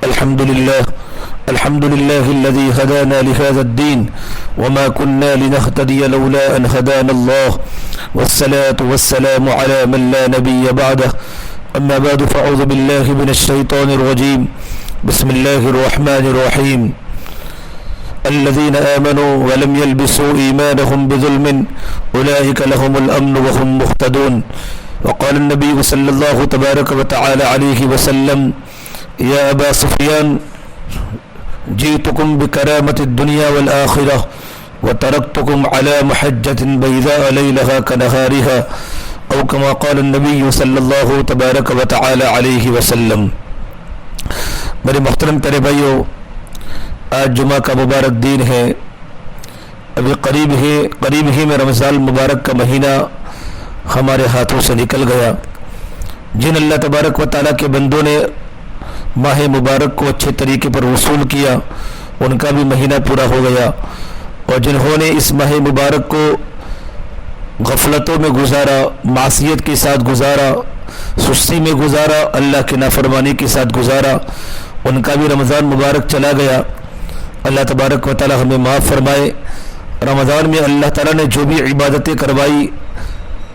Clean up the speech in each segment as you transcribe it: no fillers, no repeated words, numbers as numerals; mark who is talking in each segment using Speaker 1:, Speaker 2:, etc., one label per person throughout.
Speaker 1: الحمد لله الذي هدانا لهذا الدين وما كنا لنهتدي لولا أن هدانا الله والصلاة والسلام على من لا نبي بعده أما بعد فأعوذ بالله من الشيطان الرجيم بسم الله الرحمن الرحيم الذين آمنوا ولم يلبسوا إيمانهم بظلم أولئك لهم الأمن وهم مهتدون وقال النبي صلى الله تبارك وتعالى عليه وسلم يا أبا سفيان جئتكم بكرامة الدنيا والآخرة وتركتكم على محجة بيضاء ليلها كنهارها أو كما قال النبي صلی اللہ تبارک و تعالی علیہ وسلم۔ میرے محترم پیارے بھائیو، آج جمعہ کا مبارک دن ہے۔ ابھی قریب ہی میں رمضان مبارک کا مہینہ ہمارے ہاتھوں سے نکل گیا۔ جن اللہ تبارک و تعالیٰ کے بندوں نے ماہ مبارک کو اچھے طریقے پر وصول کیا، ان کا بھی مہینہ پورا ہو گیا، اور جنہوں نے اس ماہ مبارک کو غفلتوں میں گزارا، معصیت کے ساتھ گزارا، سستی میں گزارا، اللہ کی نافرمانی کے ساتھ گزارا، ان کا بھی رمضان مبارک چلا گیا۔ اللہ تبارک و تعالی ہمیں معاف فرمائے۔ رمضان میں اللہ تعالیٰ نے جو بھی عبادتیں کروائی،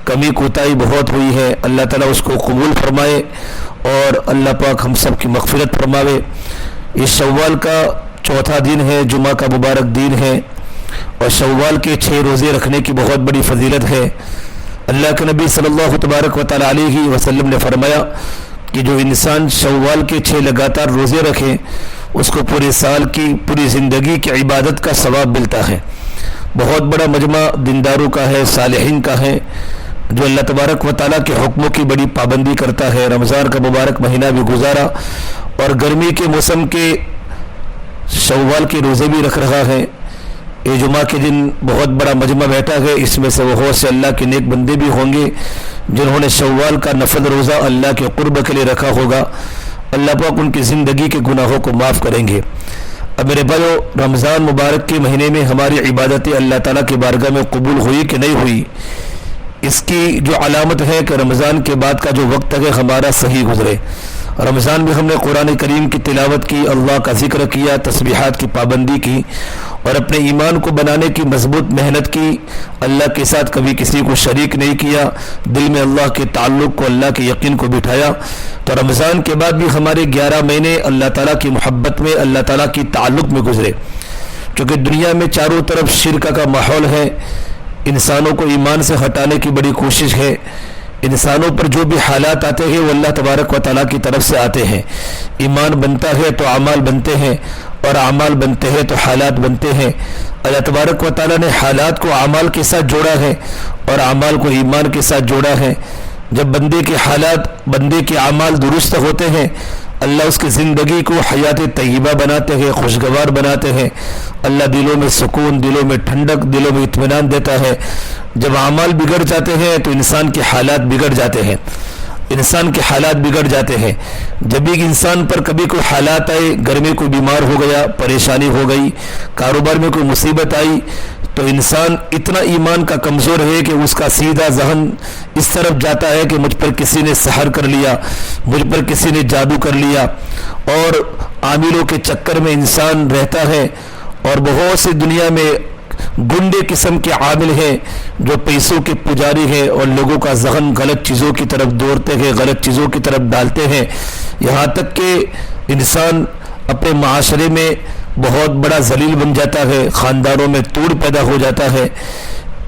Speaker 1: کمی کوتاہی بہت ہوئی ہے، اللہ تعالیٰ اس کو قبول فرمائے اور اللہ پاک ہم سب کی مغفرت فرماوے۔ اس شوال کا چوتھا دن ہے، جمعہ کا مبارک دن ہے، اور شوال کے 6 روزے رکھنے کی بہت بڑی فضیلت ہے۔ اللہ کے نبی صلی اللہ تبارک و تعالی علیہ وسلم نے فرمایا کہ جو انسان شوال کے 6 لگاتار روزے رکھے، اس کو پورے سال کی، پوری زندگی کی عبادت کا ثواب ملتا ہے۔ بہت بڑا مجمع دینداروں کا ہے، صالحین کا ہے، جو اللہ تبارک و تعالیٰ کے حکموں کی بڑی پابندی کرتا ہے۔ رمضان کا مبارک مہینہ بھی گزارا اور گرمی کے موسم کے شوال کے روزے بھی رکھ رہا ہے۔ یہ جمعہ کے دن بہت بڑا مجمع بیٹھا ہے، اس میں سے بہت سے اللہ کے نیک بندے بھی ہوں گے جنہوں نے شوال کا نفل روزہ اللہ کے قرب کے لیے رکھا ہوگا۔ اللہ پاک ان کی زندگی کے گناہوں کو معاف کریں گے۔ اب میرے بھائیو، رمضان مبارک کے مہینے میں ہماری عبادتیں اللہ تعالیٰ کی بارگاہ میں قبول ہوئی کہ نہیں ہوئی، اس کی جو علامت ہے کہ رمضان کے بعد کا جو وقت ہے ہمارا صحیح گزرے۔ رمضان میں ہم نے قرآن کریم کی تلاوت کی، اللہ کا ذکر کیا، تسبیحات کی پابندی کی، اور اپنے ایمان کو بنانے کی مضبوط محنت کی۔ اللہ کے ساتھ کبھی کسی کو شریک نہیں کیا، دل میں اللہ کے تعلق کو، اللہ کے یقین کو بٹھایا۔ تو رمضان کے بعد بھی ہمارے 11 مہینے اللہ تعالیٰ کی محبت میں، اللہ تعالیٰ کی تعلق میں گزرے۔ چونکہ دنیا میں چاروں طرف شرک کا ماحول ہے، انسانوں کو ایمان سے ہٹانے کی بڑی کوشش ہے۔ انسانوں پر جو بھی حالات آتے ہیں وہ اللہ تبارک و تعالیٰ کی طرف سے آتے ہیں۔ ایمان بنتا ہے تو اعمال بنتے ہیں، اور اعمال بنتے ہیں تو حالات بنتے ہیں۔ اللہ تبارک و تعالیٰ نے حالات کو اعمال کے ساتھ جوڑا ہے اور اعمال کو ایمان کے ساتھ جوڑا ہے۔ جب بندے کے حالات، بندے کے اعمال درست ہوتے ہیں، اللہ اس کی زندگی کو حیات طیبہ بناتے ہیں، خوشگوار بناتے ہیں۔ اللہ دلوں میں سکون، دلوں میں ٹھنڈک، دلوں میں اطمینان دیتا ہے۔ جب اعمال بگڑ جاتے ہیں تو انسان کے حالات بگڑ جاتے ہیں، انسان کے حالات بگڑ جاتے ہیں۔ جب ایک انسان پر کبھی کوئی حالات آئے، گھر میں کوئی بیمار ہو گیا، پریشانی ہو گئی، کاروبار میں کوئی مصیبت آئی، تو انسان اتنا ایمان کا کمزور ہے کہ اس کا سیدھا ذہن اس طرف جاتا ہے کہ مجھ پر کسی نے سحر کر لیا، مجھ پر کسی نے جادو کر لیا، اور عاملوں کے چکر میں انسان رہتا ہے۔ اور بہت سی دنیا میں گنڈے قسم کے عامل ہیں جو پیسوں کے پجاری ہیں، اور لوگوں کا ذہن غلط چیزوں کی طرف دوڑتے ہیں، غلط چیزوں کی طرف ڈالتے ہیں، یہاں تک کہ انسان اپنے معاشرے میں بہت بڑا ذلیل بن جاتا ہے، خاندانوں میں توڑ پیدا ہو جاتا ہے۔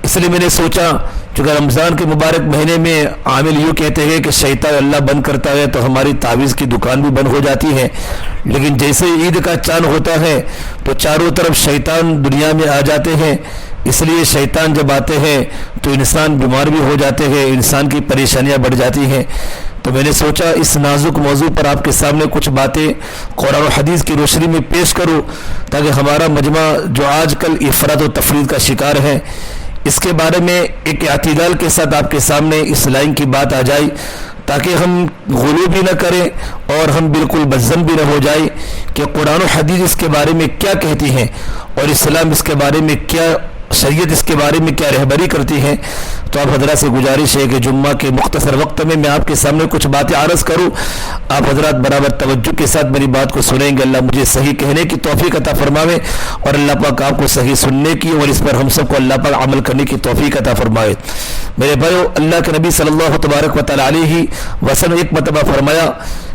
Speaker 1: اس لیے میں نے سوچا، چونکہ رمضان کے مبارک مہینے میں عامل یوں کہتے ہیں کہ شیطان اللہ بند کرتا ہے تو ہماری تعویذ کی دکان بھی بند ہو جاتی ہے، لیکن جیسے عید کا چاند ہوتا ہے تو چاروں طرف شیطان دنیا میں آ جاتے ہیں۔ اس لیے شیطان جب آتے ہیں تو انسان بیمار بھی ہو جاتے ہیں، انسان کی پریشانیاں بڑھ جاتی ہیں۔ تو میں نے سوچا اس نازک موضوع پر آپ کے سامنے کچھ باتیں قرآن و حدیث کی روشنی میں پیش کروں، تاکہ ہمارا مجمع جو آج کل افراط و تفریط کا شکار ہے، اس کے بارے میں ایک اعتدال کے ساتھ آپ کے سامنے اس لائن کی بات آ جائے، تاکہ ہم غلو بھی نہ کریں اور ہم بالکل بدظن بھی نہ ہو جائے کہ قرآن و حدیث اس کے بارے میں کیا کہتی ہیں اور اسلام اس کے بارے میں کیا شریعت اس کے بارے میں کیا رہبری کرتی ہے. تو آپ حضرات سے گزارش ہے کہ جمعہ کے مختصر وقت میں آپ کے سامنے کچھ باتیں عرض کروں. آپ حضرات برابر توجہ کے ساتھ میری بات کو سنیں گے. اللہ مجھے صحیح کہنے کی توفیق عطا فرماوے اور اللہ پاک آپ کو صحیح سننے کی اور اس پر ہم سب کو اللہ پاک عمل کرنے کی توفیق عطا فرمائے. میرے بھائیو، اللہ کے نبی صلی اللہ تبارک و تعالی علیہ وسلم ایک مرتبہ فرمایا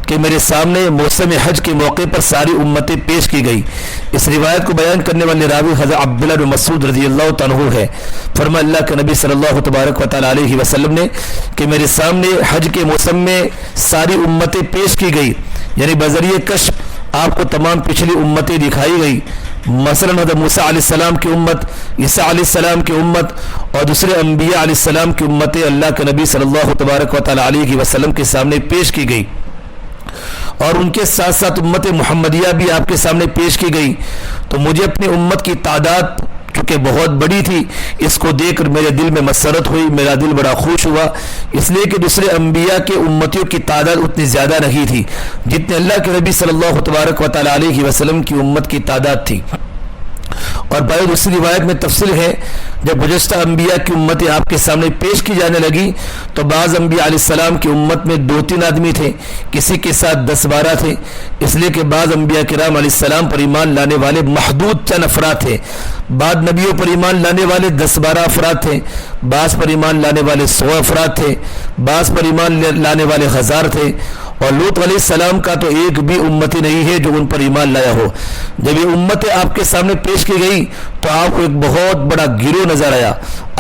Speaker 1: کہ میرے سامنے موسم حج کے موقع پر ساری امتیں پیش کی گئی. اس روایت کو بیان کرنے والے راوی حضرت عبداللہ بن مسعود رضی اللہ تعالیٰ عنہ ہے. فرمایا اللہ کے نبی صلی اللہ تبارک و تعالی علیہ وسلم نے کہ میرے سامنے حج کے موسم میں ساری امتیں پیش کی گئی، یعنی بذریعہ کشف آپ کو تمام پچھلی امتیں دکھائی گئی. مثلا حضرت موسیٰ علیہ السلام کی امت، عیسیٰ علیہ السلام کی امت اور دوسرے انبیاء علیہ السلام کی امتیں اللہ کے نبی صلی اللہ تبارک و تعالی علیہ وسلم کے سامنے پیش کی گئی، اور ان کے ساتھ ساتھ امت محمدیہ بھی آپ کے سامنے پیش کی گئی. تو مجھے اپنی امت کی تعداد چونکہ بہت بڑی تھی، اس کو دیکھ کر میرے دل میں مسرت ہوئی، میرا دل بڑا خوش ہوا، اس لیے کہ دوسرے انبیاء کے امتیوں کی تعداد اتنی زیادہ نہیں تھی جتنے اللہ کے نبی صلی اللہ تبارک و تعالی علیہ وسلم کی امت کی تعداد تھی. اور بھائی دوسری روایت میں تفصیل ہے، جب گزشتہ انبیاء کی امتیں آپ کے سامنے پیش کی جانے لگی تو بعض انبیاء علیہ السلام کی امت میں 2-3 آدمی تھے، کسی کے ساتھ 10-12 تھے، اس لیے کہ بعض انبیاء کرام علیہ السلام پر ایمان لانے والے محدود چند افراد تھے، بعض نبیوں پر ایمان لانے والے 10-12 افراد تھے، بعض پر ایمان لانے والے 100 افراد تھے، بعض پر ایمان لانے والے 1000 تھے. اور لوط علیہ السلام کا تو ایک بھی امتی نہیں ہے جو ان پر ایمان لایا ہو. جب یہ امتیں آپ کے سامنے پیش کی گئی تو آپ کو ایک بہت بڑا گروہ نظر آیا.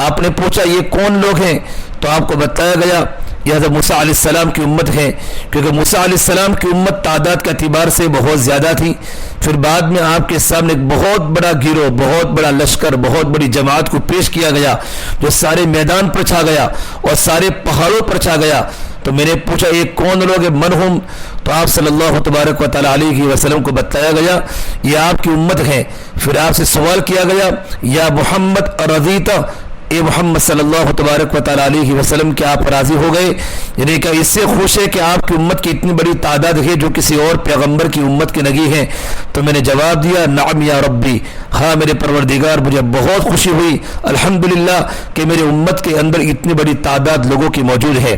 Speaker 1: آپ نے پوچھا یہ کون لوگ ہیں؟ تو آپ کو بتایا گیا یہ حضرت موسیٰ علیہ السلام کی امت ہے، کیونکہ موسیٰ علیہ السلام کی امت تعداد کے اعتبار سے بہت زیادہ تھی. پھر بعد میں آپ کے سامنے ایک بہت بڑا گروہ، بہت بڑا لشکر، بہت بڑی جماعت کو پیش کیا گیا جو سارے میدان پر چھا گیا اور سارے پہاڑوں پر چھا گیا. تو میں نے پوچھا یہ کون لوگ ہیں، من ہم؟ تو آپ صلی اللہ تبارک و تعالی علیہ وسلم کو بتایا گیا یہ آپ کی امت ہے. پھر آپ سے سوال کیا گیا یا محمد رضیت، اے محمد صلی اللہ تبارک و تعالی علیہ وسلم کہ آپ راضی ہو گئے، یعنی کہ اس سے خوش ہے کہ آپ کی امت کی اتنی بڑی تعداد ہے جو کسی اور پیغمبر کی امت کی نہیں ہے؟ تو میں نے جواب دیا نعم یا ربی، ہاں میرے پروردگار، مجھے بہت خوشی ہوئی الحمدللہ کہ میرے امت کے اندر اتنی بڑی تعداد لوگوں کی موجود ہے.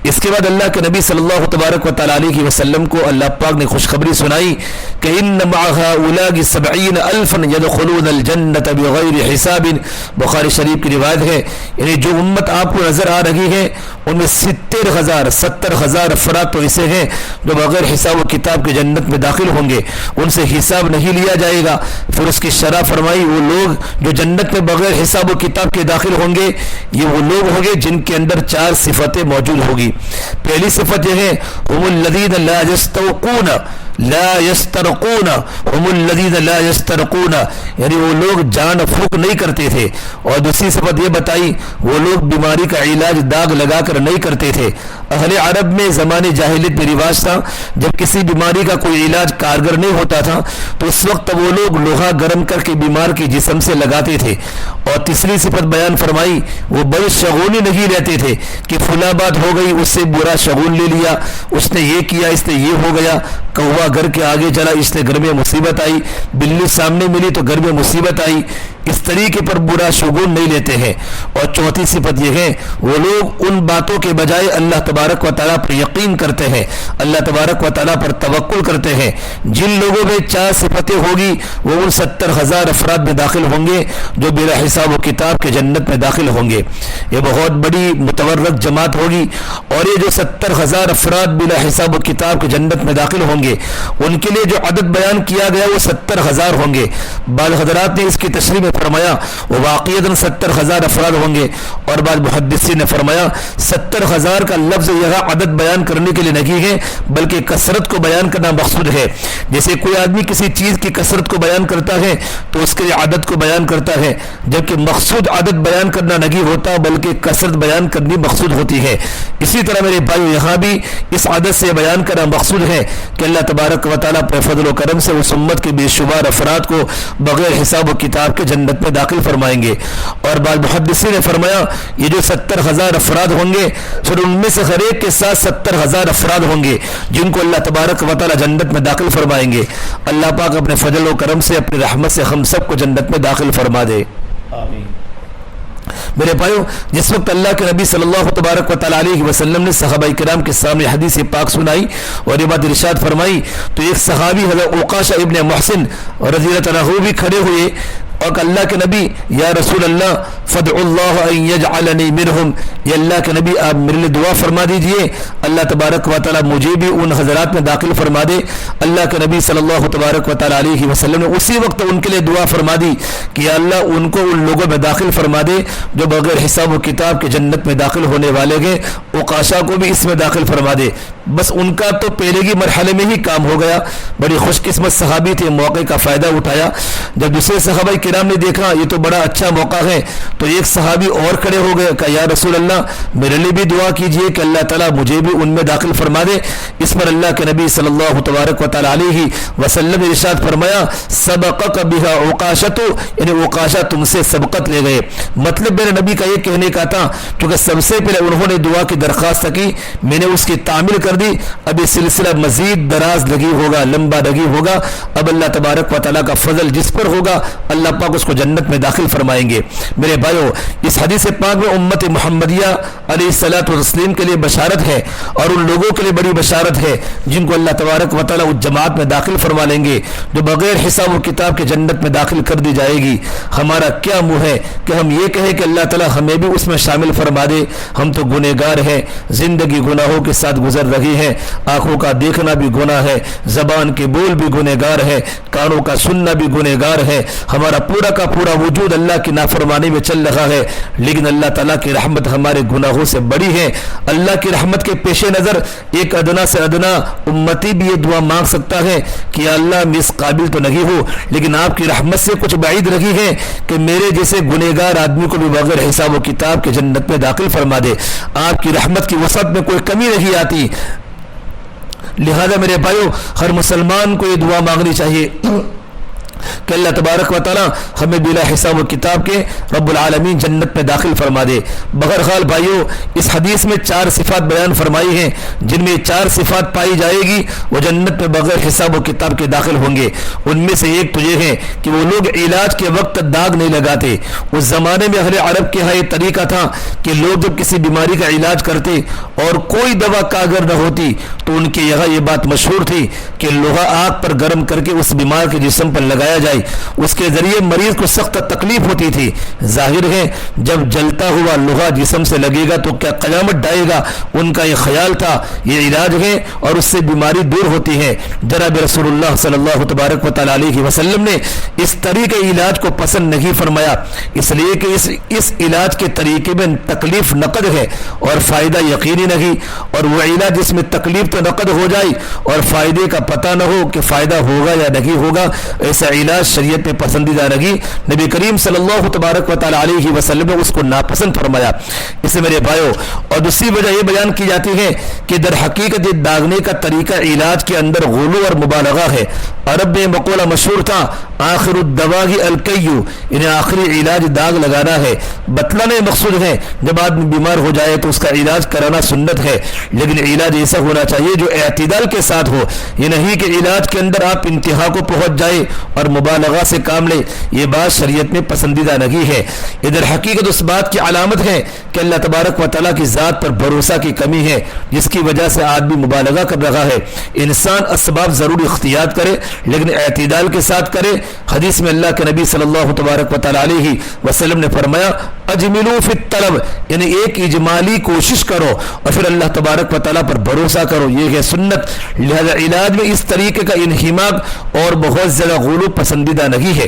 Speaker 1: اس کے بعد اللہ کے نبی صلی اللہ تبارک و تعالی علیہ وسلم کو اللہ پاک نے خوشخبری سنائی کہ ان مع هؤلاء 70,000 يدخلون الجنة بغیر حساب. بخاری شریف کی روایت ہے، یعنی جو امت آپ کو نظر آ رہی ہے ان میں 70,000 افراد تو ایسے ہیں جو بغیر حساب و کتاب کے جنت میں داخل ہوں گے، ان سے حساب نہیں لیا جائے گا. پھر اس کی شرح فرمائی وہ لوگ جو جنت میں بغیر حساب و کتاب کے داخل ہوں گے یہ وہ لوگ ہوں گے جن کے اندر 4 صفتیں موجود ہوگی. پہلی صفت یہ ہے هم الذین لا یسترقون هم الذین لا یسترقون، یعنی وہ لوگ جان پھونک نہیں کرتے تھے. اور دوسری صفت یہ بتائی وہ لوگ بیماری کا علاج داغ لگا کر نہیں کرتے تھے. اہل عرب میں زمانے جاہلیت میں رواج تھا جب کسی بیماری کا کوئی علاج کارگر نہیں ہوتا تھا تو اس وقت وہ لوگ لوہا گرم کر کے بیمار کے جسم سے لگاتے تھے. اور تیسری صفت بیان فرمائی وہ بڑے شگونی نہیں رہتے تھے کہ فلاں بات ہو گئی اس سے برا شگون لے لیا، اس نے یہ کیا اس نے یہ ہو گیا، کوا گھر کے آگے چلا اس نے گھر میں مصیبت آئی، بلی سامنے ملی تو گھر میں مصیبت آئی، اس طریقے پر برا شگون نہیں لیتے ہیں. اور چوتھی صفت یہ ہے وہ لوگ ان باتوں کے بجائے اللہ تبارک و تعالیٰ پر یقین کرتے ہیں، اللہ تبارک و تعالیٰ پر توکل کرتے ہیں. جن لوگوں میں 4 صفتیں ہوگی وہ ان 70,000 افراد میں داخل ہوں گے جو بلا حساب و کتاب کے جنت میں داخل ہوں گے. یہ بہت بڑی متورک جماعت ہوگی اور یہ جو 70,000 افراد بلا حساب و کتاب کے جنت میں داخل ہوں گے ان کے لیے جو عدد بیان کیا گیا وہ 70,000 ہوں گے. بعض حضرات نے اس کی تشریح میں فرمایا وہ واقعیتاً 70,000 افراد ہوں گے، اور بعض محدثین نے فرمایا 70,000 کا لفظ یہاں عدد بیان کرنے کے لیے نہیں ہے بلکہ کثرت کو بیان کرنا مقصود ہے. جیسے کوئی آدمی کسی چیز کی کثرت کو بیان کرتا ہے تو اس کے عدد کو بیان کرتا ہے، جبکہ مقصود عدد بیان کرنا نہیں ہوتا بلکہ کثرت بیان کرنی مقصود ہوتی ہے. اسی طرح میرے بھائیو یہاں بھی اس عدد سے بیان کرنا مقصود ہے کہ اللہ تبارک و تعالیٰ پر فضل و کرم سے اس امت کے بے شمار افراد کو بغیر حساب و کتاب کے جنت میں داخل فرمائیں گے. اور بعض محدثین نے فرمایا یہ جو 70,000 افراد ہوں گے پھر ان میں سے ہر ایک کے ساتھ 70,000 افراد ہوں گے جن کو اللہ تبارک و تعالیٰ جنت میں داخل فرمائیں گے. اللہ پاک اپنے فضل و کرم سے اپنی رحمت سے ہم سب کو جنت میں داخل فرما دے. آمین. میرے بھائیو، جس وقت اللہ کے نبی صلی اللہ تبارک و تعالی علیہ وسلم نے صحابہ کرام کے سامنے حدیث پاک سنائی اور یہ بات ارشاد فرمائی تو ایک صحابی حضرت عکاشہ ابن محسن رضی اللہ عنہ بھی کھڑے ہوئے اور کہ اللہ کے نبی یا رسول اللہ فدع اللہ ان یجعلنی منہم، یا اللہ کے نبی آپ میرے لیے دعا فرما دیجئے اللہ تبارک و تعالی مجھے بھی ان حضرات میں داخل فرما دے۔ اللہ کے نبی صلی اللہ تبارک و تعالی علیہ وسلم نے اسی وقت ان کے لیے دعا فرما دی کہ یا اللہ ان کو ان لوگوں میں داخل فرما دے جو بغیر حساب و کتاب کے جنت میں داخل ہونے والے ہیں، عکاشہ کو بھی اس میں داخل فرما دے۔ بس ان کا تو پہلے کی مرحلے میں ہی کام ہو گیا، بڑی خوش قسمت صحابی تھے، موقع کا فائدہ اٹھایا۔ جب دوسرے صحابہ کرام نے دیکھا یہ تو بڑا اچھا موقع ہے تو ایک صحابی اور کھڑے ہو گئے کہ یا رسول اللہ میرے لیے بھی دعا کیجئے کہ اللہ تعالیٰ مجھے بھی ان میں داخل فرما دے۔ اس پر اللہ کے نبی صلی اللہ تبارک و تعالی علیہ وسلم نے ارشاد فرمایا سبقک بہا عکاشۃ، یعنی عکاشہ تم سے سبقت لے گئے۔ مطلب میرے نبی کا یہ کہنے کا تھا کیونکہ سب سے پہلے انہوں نے دعا کی درخواست کی، میں نے اس کی تعمیل کر دی، اب یہ سلسلہ مزید دراز لگی ہوگا، لمبا لگی ہوگا، اب اللہ تبارک و تعالیٰ کا فضل جس پر ہوگا اللہ پاک اس کو جنت میں داخل فرمائیں گے۔ میرے بھائیو، اس حدیث پاک میں امت محمدیہ علیہ الصلوۃ والتسلیم کے لیے بشارت ہے اور ان لوگوں کے لیے بڑی بشارت ہے جن کو اللہ تبارک و تعالیٰ اس جماعت میں داخل فرما لیں گے جو بغیر حساب و کتاب کے جنت میں داخل کر دی جائے گی۔ ہمارا کیا منہ ہے کہ ہم یہ کہیں کہ اللہ تعالیٰ ہمیں بھی اس میں شامل فرما دے، ہم تو گنہگار ہیں، زندگی گناہوں کے ساتھ گزر رہی ہے، آنکھوں کا دیکھنا بھی گناہ ہے، زبان کے بول بھی گنہگار ہے، کانوں کا سننا بھی گنہگار ہے، ہمارا پورا کا پورا وجود اللہ کی نافرمانی میں چل رہا ہے، لیکن اللہ تعالیٰ کی رحمت ہمارے گناہوں سے بڑی ہے۔ اللہ کی رحمت کے پیش نظر ایک ادنا سے ادنا امتی بھی یہ دعا مانگ سکتا ہے کہ یا اللہ میں اس قابل تو نہیں ہوں لیکن آپ کی رحمت سے کچھ بعید رہی ہے کہ میرے جیسے گنہگار آدمی کو بھی بغیر حساب و کتاب کے جنت میں داخل فرما دے۔ آپ کی رحمت کی وسعت میں کوئی کمی نہیں آتی، لہذا میرے بھائیو ہر مسلمان کو یہ دعا مانگنی چاہیے کہ اللہ تبارک و تعالی ہمیں بلا حساب و کتاب کے رب العالمین جنت میں داخل فرما دے۔ بہرحال بھائیو، اس حدیث میں 4 صفات بیان فرمائی ہیں، جن میں 4 صفات پائی جائے گی وہ جنت میں بغیر حساب و کتاب کے داخل ہوں گے۔ ان میں سے ایک تو یہ ہے کہ وہ لوگ علاج کے وقت داغ نہیں لگاتے۔ اس زمانے میں اہل عرب کے ہاں یہ طریقہ تھا کہ لوگ جب کسی بیماری کا علاج کرتے اور کوئی دوا کارگر نہ ہوتی تو ان کے یہاں یہ بات مشہور تھی کہ لوہا آگ پر گرم کر کے اس بیمار کے جسم پر لگایا جائے، اس کے ذریعے مریض کو سخت تکلیف ہوتی تھی۔ ظاہر ہے جب جلتا ہوا لوہا جسم سے لگے گا تو کیا قیامت ڈائے گا، ان کا یہ خیال تھا یہ علاج ہے اور اس سے بیماری دور ہوتی ہے۔ جناب رسول اللہ صلی اللہ تبارک و تعالی علیہ وسلم نے اس طریقے علاج کو پسند نہیں فرمایا، اس لیے کہ اس علاج کے طریقے میں تکلیف نقد ہے اور فائدہ یقینی نہیں، اور وہ علاج جس میں تکلیف تو نقد ہو جائے اور فائدے کا پتہ نہ ہو کہ فائدہ ہوگا یا نہیں ہوگا، ایسا علاج شریعت میں پسندیدہ رہی۔ نبی کریم صلی اللہ تبارک و تعالی علیہ وسلم نے اس کو ناپسند فرمایا۔ اسے میرے بھائیو، اور دوسری وجہ یہ بیان کی جاتی ہے کہ در حقیقت یہ داغنے کا طریقہ علاج کے اندر غلو اور مبالغہ ہے۔ عرب میں مقولہ مشہور تھا آخر الدواء الکیو، انہیں آخری علاج داغ لگانا ہے۔ بتلانا مقصود ہے جب آدمی بیمار ہو جائے تو اس کا علاج کرانا سنت ہے، لیکن علاج ایسا ہونا چاہیے جو اعتدال کے ساتھ ہو، یہ نہیں کہ علاج کے اندر آپ انتہا کو پہنچ جائے اور مبالغہ سے کام لے، یہ بات شریعت میں پسندیدہ نہیں ہے۔ ادھر حقیقت اس بات کی علامت ہے کہ اللہ تبارک و تعالیٰ کی ذات پر بھروسہ کی کمی ہے جس کی وجہ سے آدمی مبالغہ کر رہا ہے۔ انسان اسباب ضرور اختیار کرے لیکن اعتدال کے ساتھ کرے۔ حدیث میں اللہ کے نبی صلی اللہ تبارک و تعالی علیہ وسلم نے فرمایا اجملوا فی الطلب، یعنی ایک اجمالی کوشش کرو اور پھر اللہ تبارک و تعالیٰ پر بھروسہ کرو، یہ ہے سنت۔ لہذا علاج میں اس طریقے کا انہماک اور بہت زیادہ غلو پسندیدہ نہیں ہے۔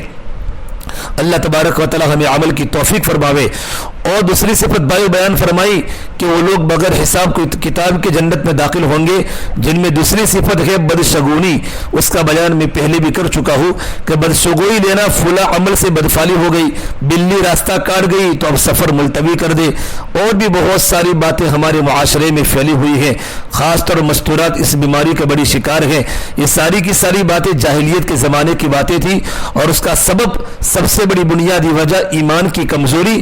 Speaker 1: اللہ تبارک و تعالی ہمیں عمل کی توفیق فرماوے۔ اور دوسری صفت بیان فرمائی کہ وہ لوگ بغیر حساب کو کتاب کے جنت میں داخل ہوں گے، جن میں دوسری صفت ہے بدشگونی۔ اس کا بیان میں پہلے بھی کر چکا ہوں کہ بدشگونی لینا، فلاں عمل سے بدفعلی ہو گئی، بلی راستہ کاٹ گئی تو اب سفر ملتوی کر دے، اور بھی بہت ساری باتیں ہمارے معاشرے میں پھیلی ہوئی ہیں۔ خاص طور مستورات اس بیماری کا بڑی شکار ہیں۔ یہ ساری کی ساری باتیں جاہلیت کے زمانے کی باتیں تھیں اور اس کا سبب، سب سے بڑی بنیادی وجہ ایمان کی کمزوری۔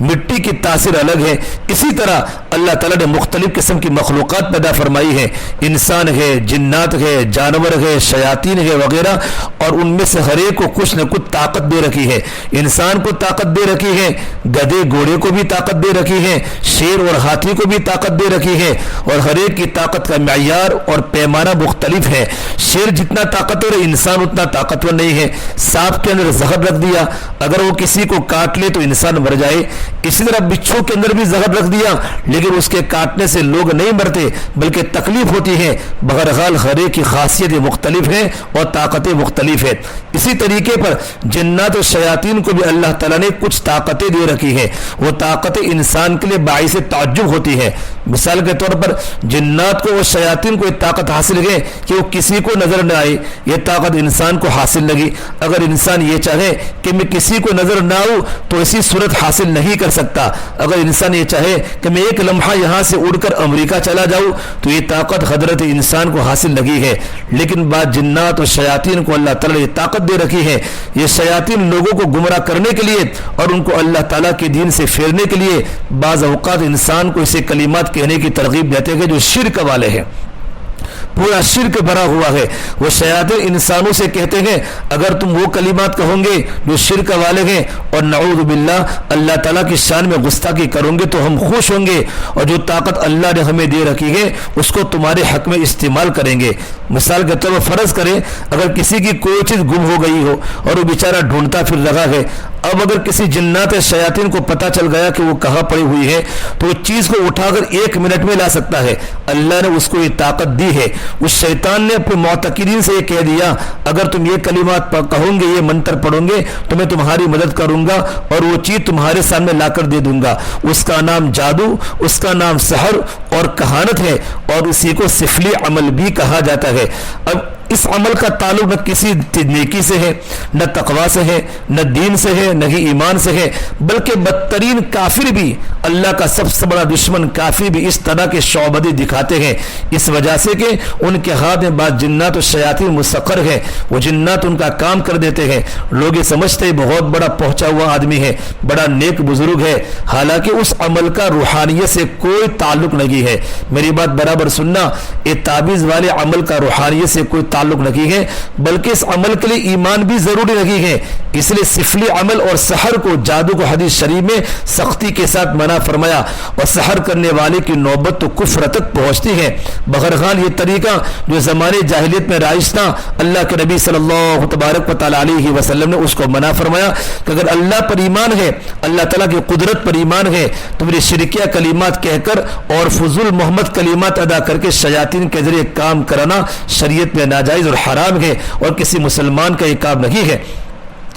Speaker 1: مٹی کی تاثیر الگ ہے، اسی طرح اللہ تعالیٰ نے مختلف قسم کی مخلوقات پیدا فرمائی ہے، انسان ہے، جنات ہے، جانور ہے، شیاطین ہے وغیرہ، اور ان میں سے ہر ایک کو کچھ نہ کچھ طاقت دے رکھی ہے۔ انسان کو طاقت دے رکھی ہے، گدھے گھوڑے کو بھی طاقت دے رکھی ہے، شیر اور ہاتھی کو بھی طاقت دے رکھی ہے، اور ہر ایک کی طاقت کا معیار اور پیمانہ مختلف ہے۔ شیر جتنا طاقتور ہے انسان اتنا طاقتور نہیں ہے۔ سانپ کے اندر زہر رکھ دیا، اگر وہ کسی کو کاٹ لے تو انسان مر جائے۔ اسی طرح بچھو کے اندر بھی زہر رکھ دیا، لیکن اس کے کاٹنے سے لوگ نہیں مرتے بلکہ تکلیف ہوتی ہے۔ بہرحال ہر ایک کی خاصیتیں مختلف ہیں اور طاقتیں مختلف ہیں۔ اسی طریقے پر جنات و شیاطین کو بھی اللہ تعالیٰ نے کچھ طاقتیں دے رکھی ہیں، وہ طاقتیں انسان کے لیے باعث تعجب ہوتی ہے۔ مثال کے طور پر جنات کو اور شیاطین کو یہ طاقت حاصل ہے کہ وہ کسی کو نظر نہ آئے، یہ طاقت انسان کو حاصل لگی۔ اگر انسان یہ چاہے کہ میں کسی کو نظر نہ آؤں تو اسی صورت حاصل نہیں کر سکتا۔ اگر انسان یہ چاہے کہ میں ایک لمحہ یہاں سے اڑ کر امریکہ چلا جاؤں تو یہ طاقت حضرت انسان کو حاصل لگی ہے۔ لیکن بعض جنات اور شیاطین کو اللہ تعالیٰ نے یہ طاقت دے رکھی ہے، یہ شیاطین لوگوں کو گمراہ کرنے کے لیے اور ان کو اللہ تعالیٰ کے دین سے پھیرنے کے لیے بعض اوقات انسان کو اسے کلمات کہنے کی ترغیب دیتے ہیں جو شرک والے ہیں، پورا شرک بھرا ہوا ہے۔ وہ شیاطین انسانوں سے کہتے ہیں اگر تم وہ کلمات کہو گے جو شرک والے ہیں اور نعوذ باللہ اللہ تعالیٰ کی شان میں گستاخی کرو گے تو ہم خوش ہوں گے، اور جو طاقت اللہ نے ہمیں دے رکھی ہے اس کو تمہارے حق میں استعمال کریں گے۔ مثال کے طور پر فرض کریں اگر کسی کی کوئی چیز گم ہو گئی ہو اور وہ بیچارہ ڈھونڈتا پھر رہا ہے، اب اگر کسی جنات شیاطین کو پتہ چل گیا کہ وہ کہاں پڑی ہوئی ہے تو وہ چیز کو اٹھا کر 1 منٹ میں لا سکتا ہے۔ اللہ نے اس کو یہ طاقت دی ہے۔ اس شیطان نے اپنے معتقدین سے یہ کہہ دیا اگر تم یہ کلمات کہو گے، یہ منتر پڑھو گے تو میں تمہاری مدد کروں گا اور وہ چیز تمہارے سامنے لا کر دے دوں گا۔ اس کا نام جادو، اس کا نام سحر اور کہانت ہے، اور اسی کو سفلی عمل بھی کہا جاتا ہے۔ اب اس عمل کا تعلق نہ کسی نیکی سے ہے، نہ تقوی سے ہے، نہ دین سے ہے، نہ ہی ایمان سے ہے، بلکہ بدترین کافر بھی، اللہ کا سب سے بڑا دشمن کافر بھی اس طرح کے شعبدے دکھاتے ہیں، اس وجہ سے کہ ان کے ہاتھ میں بعض جنات و شیاطین مسخر ہے، وہ جنات ان کا کام کر دیتے ہیں۔ لوگ یہ سمجھتے ہیں بہت بڑا پہنچا ہوا آدمی ہے، بڑا نیک بزرگ ہے، حالانکہ اس عمل کا روحانیت سے کوئی تعلق نہیں ہے۔ میری بات برابر سننا، یہ تعویذ والے عمل کا روحانیت سے کوئی تعلق نہیں ہے، بلکہ اس عمل کے لیے ایمان بھی ضروری نہیں ہے۔ اس لیے سفلی عمل اور سحر کو، جادو کو حدیث شریف میں سختی کے ساتھ منع فرمایا، اور سحر کرنے والے کی نوبت تو کفر تک پہنچتی ہے۔ بہرحال یہ طریقہ جو زمانے جاہلیت میں رائج تھا، اللہ کے نبی صلی اللہ تبارک و تعالی علیہ وسلم نے اس کو منع فرمایا کہ اگر اللہ پر ایمان ہے، اللہ تعالیٰ کی قدرت پر ایمان ہے تو میرے شرکیہ کلمات کہہ کر اور فضول محمد کلمات ادا کر کے شیاطین کے ذریعے کام کرانا شریعت میں ناجائز اور حرام ہے، اور کسی مسلمان کا یہ کام نہیں ہے۔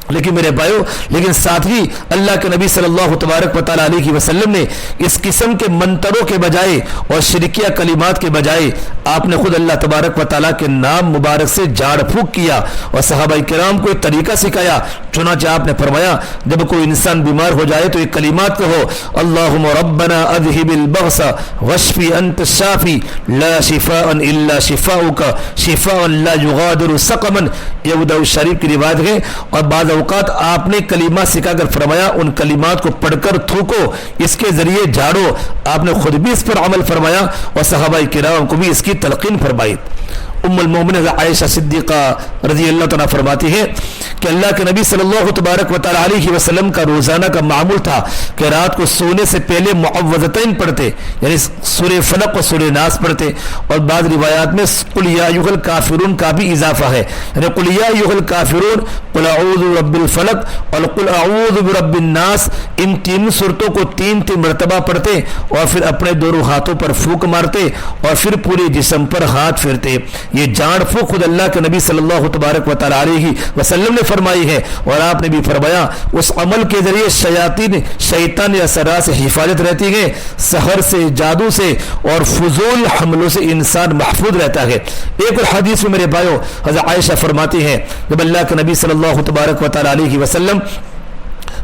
Speaker 1: لیکن میرے بھائیو، لیکن ساتھ ہی اللہ کے نبی صلی اللہ تبارک و تعالی علیہ وسلم نے اس قسم کے منتروں کے بجائے اور شرکیہ کلمات کے بجائے آپ نے خود اللہ تبارک و تعالی کے نام مبارک سے جھاڑ پھونک کیا اور صحابہ کرام کو ایک طریقہ سکھایا۔ چنانچہ آپ نے فرمایا جب کوئی انسان بیمار ہو جائے تو یہ کلمات کہو، اللہم ربنا اذہب البغس واشفی انت الشافی لا شفاء الا شفاؤک شفاء لا یغادر سقما، یہ ابو داؤد شریف کی روایت ہے۔ اور بعض اوقات آپ نے کلمات سکھا کر فرمایا ان کلمات کو پڑھ کر تھوکو، اس کے ذریعے جھاڑو۔ آپ نے خود بھی اس پر عمل فرمایا اور صحابہ کرام کو بھی اس کی تلقین فرمائی۔ ام المومنین عائشہ صدیقہ رضی اللہ تعالیٰ فرماتی ہے کہ اللہ کے نبی صلی اللہ تبارک و تعالی علیہ وسلم کا روزانہ کا معمول تھا کہ رات کو سونے سے پہلے معوذتین پڑھتے، یعنی سورہ فلق و سورہ ناس پڑھتے، اور بعض روایات میں قل یا ایھا الکافرون کا بھی اضافہ ہے، یعنی قل یا ایھا الکافرون، قل اعوذ برب الفلق اور قل اعوذ برب الناس، ان تین صورتوں کو 3 مرتبہ پڑھتے اور پھر اپنے دونوں ہاتھوں پر پھونک مارتے اور پھر پورے جسم پر ہاتھ پھیرتے۔ یہ جھاڑ پھونک خود اللہ کے نبی صلی اللہ تبارک و تعالی علیہ وسلم نے فرمائی ہے، اور آپ نے بھی فرمایا اس عمل کے ذریعے شیطان یا اثرات سے حفاظت رہتی ہے، سحر سے، جادو سے اور فضول حملوں سے انسان محفوظ رہتا ہے۔ ایک اور حدیث میں میرے بھائیو حضرت عائشہ فرماتی ہیں جب اللہ کے نبی صلی اللہ تبارک و تعالی علیہ وسلم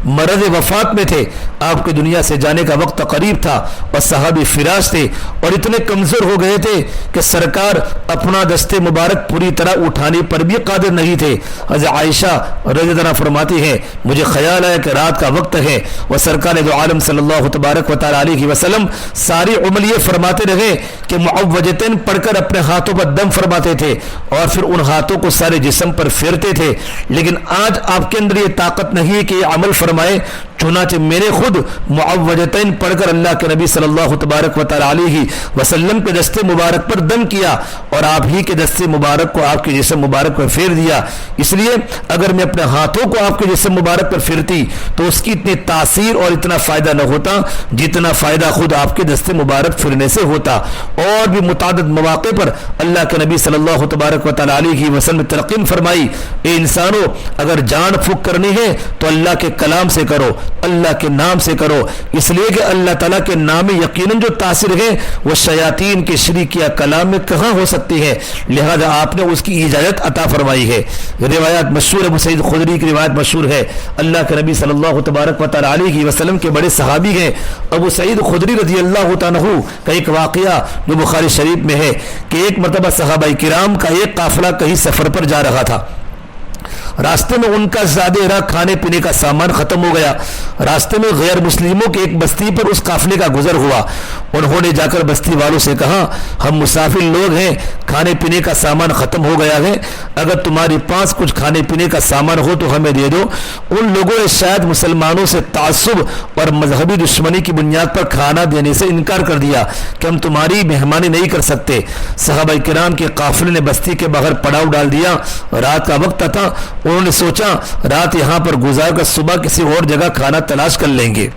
Speaker 1: مرض وفات میں تھے, آپ کے دنیا سے جانے کا وقت قریب تھا, اور صحابی فراش تھے اور اتنے کمزور ہو گئے تھے کہ سرکار اپنا دست مبارک پوری طرح اٹھانے پر بھی قادر نہیں تھے. حضرت عائشہ رضی اللہ عنہا فرماتی ہے مجھے خیال آیا کہ رات کا وقت ہے, اور سرکار دو عالم صلی اللہ تبارک و تعالی علیہ وسلم ساری عمر یہ فرماتے رہے کہ معوذتین پڑھ کر اپنے ہاتھوں پر دم فرماتے تھے اور پھر ان ہاتھوں کو سارے جسم پر پھیرتے تھے, لیکن آج آپ کے اندر یہ طاقت نہیں ہے کہ یہ عمل فرمائے. چنانچہ میں نے خود معوذتین پڑھ کر اللہ کے نبی صلی اللہ تبارک و تعالی علیہ وسلم کے دست مبارک پر دم کیا اور آپ ہی کے دست مبارک کو آپ کے جسم مبارک پر پھیر دیا. اس لیے اگر میں اپنے ہاتھوں کو آپ کے جسم مبارک پر پھیرتی تو اس کی اتنی تاثیر اور اتنا فائدہ نہ ہوتا جتنا فائدہ خود آپ کے دست مبارک پھرنے سے ہوتا. اور بھی متعدد مواقع پر اللہ کے نبی صلی اللہ تبارک و تعالی علیہ وسلم تلقین فرمائی, اے انسانوں اگر جان پھونک کرنی ہے تو اللہ کے کلام سے کرو, اللہ کے نام سے کرو, اس لیے کہ اللہ تعالیٰ کے نام میں یقیناً جو تاثیر ہے وہ شیاطین کے شریک یا کلام میں کہاں ہو سکتی ہے, لہذا آپ نے اس کی اجازت عطا فرمائی ہے. روایات مشہور, ابو سعید خدری کی روایت مشہور ہے, اللہ کے نبی صلی اللہ تبارک و تعالی علیہ وسلم کے بڑے صحابی ہیں ابو سعید خدری رضی اللہ تعالیٰ عنہ کا ایک واقعہ جو بخاری شریف میں ہے کہ ایک مرتبہ صحابہ کرام کا ایک قافلہ کہیں سفر پر جا رہا تھا. راستے میں ان کا زیادہ راہ کھانے پینے کا سامان ختم ہو گیا. راستے میں غیر مسلموں کے ایک بستی پر اس قافلے کا گزر ہوا. انہوں نے جا کر بستی والوں سے کہا ہم مسافر لوگ ہیں, کھانے پینے کا سامان ختم ہو گیا ہے, اگر تمہارے پاس کچھ کھانے پینے کا سامان ہو تو ہمیں دے دو. ان لوگوں نے شاید مسلمانوں سے تعصب اور مذہبی دشمنی کی بنیاد پر کھانا دینے سے انکار کر دیا کہ ہم تمہاری مہمانی نہیں کر سکتے. صحابہ کرام کے قافلے نے بستی کے باہر پڑاؤ ڈال دیا. رات کا وقت تھا, انہوں نے سوچا رات یہاں پر گزار کر صبح کسی اور جگہ کھانا تلاش کر لیں گے.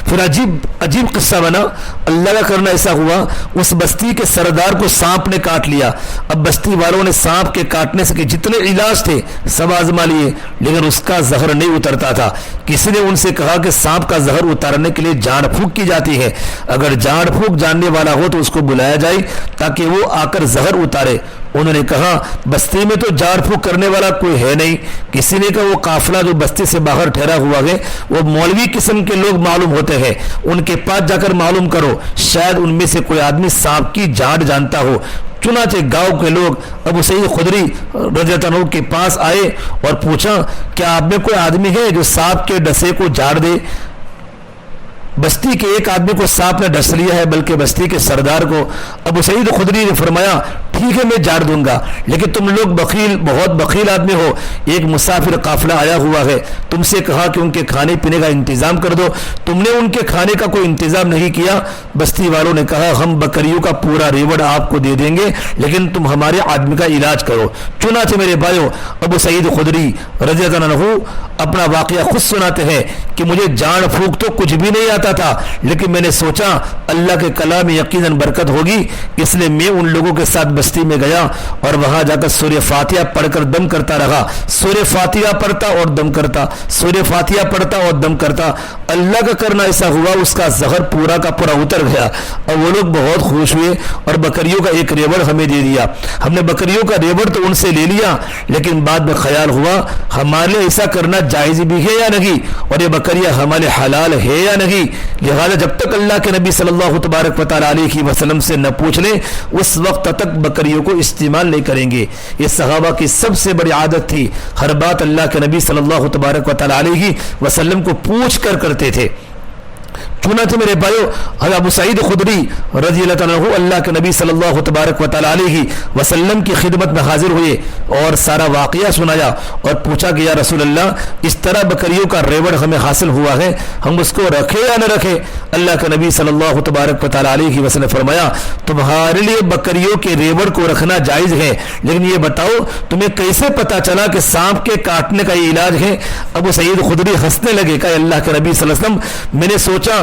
Speaker 1: پھر عجیب قصہ بنا. اللہ کا کرنا ایسا ہوا اس بستی کے سردار کو سانپ نے کاٹ لیا. اب بستی والوں نے سانپ کے کاٹنے سے جتنے علاج تھے سب آزما لیے, لیکن اس کا زہر نہیں اترتا تھا. کسی نے ان سے کہا کہ سانپ کا زہر اتارنے کے لیے جھاڑ پھونک کی جاتی ہے, اگر جھاڑ پھونک جاننے والا ہو تو اس کو بلایا جائے تاکہ وہ آ کر زہر اتارے. انہوں نے کہا بستی میں تو جھاڑ پھونک کرنے والا کوئی ہے نہیں. کسی نے کہا وہ قافلہ جو بستی سے باہر ٹھہرا ہوا ہے وہ مولوی قسم کے لوگ معلوم ہوتے ہیں, ان کے پاس جا کر معلوم کرو, شاید ان میں سے کوئی آدمی سانپ کی جھاڑ جانتا ہو. چنانچہ گاؤں کے لوگ ابو سعید خدری رضی اللہ عنہ کے پاس آئے اور پوچھا کیا آپ میں کوئی آدمی ہے جو سانپ کے ڈسے کو جھاڑ دے. بستی کے ایک آدمی کو سانپ نے ڈس لیا ہے, بلکہ بستی کے سردار کو. ابو سعید خدری نے فرمایا ٹھیک ہے میں جھاڑ دوں گا, لیکن تم لوگ بخیل, بہت بخیل آدمی ہو. ایک مسافر قافلہ آیا ہوا ہے, تم سے کہا کہ ان کے کھانے پینے کا انتظام کر دو, تم نے ان کے کھانے کا کوئی انتظام نہیں کیا. بستی والوں نے کہا ہم بکریوں کا پورا ریوڑ آپ کو دے دیں گے, لیکن تم ہمارے آدمی کا علاج کرو. چنانچہ میرے بھائیو ابو سعید خدری رضی اللہ عنہ اپنا واقعہ خود سناتے ہیں کہ مجھے جھاڑ پھونک تو کچھ بھی نہیں آتا تھا, لیکن میں نے سوچا اللہ کے کلام میں یقیناً برکت ہوگی, اس لیے میں ان لوگوں کے ساتھ بستی میں گیا اور وہاں جا کر سورہ فاتحہ پڑھ کر دم کرتا رہا. سورہ فاتحہ پڑھتا اور دم کرتا, سورہ فاتحہ پڑھتا اور دم کرتا. اللہ کا کرنا ایسا ہوا اس کا زہر پورا کا پورا اتر گیا اور وہ لوگ بہت خوش ہوئے اور بکریوں کا ایک ریوڑ ہمیں دے دیا. ہم نے بکریوں کا ریوڑ تو ان سے لے لیا, لیکن بعد میں خیال ہوا ہمارے لیے ایسا کرنا جائز بھی ہے یا نہیں, اور یہ بکریاں ہمارے حلال ہے یا نہیں. لہذا جب تک اللہ کے نبی صلی اللہ تبارک و تعالی علیہ وسلم سے نہ پوچھ لیں اس وقت تک بکریوں کو استعمال نہیں کریں گے. یہ صحابہ کی سب سے بڑی عادت تھی, ہر بات اللہ کے نبی صلی اللہ تبارک و تعالی علیہ وسلم کو پوچھ کر کرتے تھے. چنانچہ میرے بھائیو حضرت ابو سعید خدری رضی اللہ تعالیٰ عنہ اللہ کے نبی صلی اللہ تبارک و تعالی علیہ وسلم کی خدمت میں حاضر ہوئے اور سارا واقعہ سنایا اور پوچھا کہ یا رسول اللہ اس طرح بکریوں کا ریوڑ ہمیں حاصل ہوا ہے, ہم اس کو رکھے یا نہ رکھے. اللہ کے نبی صلی اللہ تبارک و تعالی علیہ وسلم نے فرمایا تمہارے لیے بکریوں کے ریوڑ کو رکھنا جائز ہے, لیکن یہ بتاؤ تمہیں کیسے پتا چلا کہ سانپ کے کاٹنے کا یہ علاج ہے. ابو سعید خدری ہنسنے لگے کہ اللہ کے نبی صلی اللہ علیہ وسلم میں نے سوچا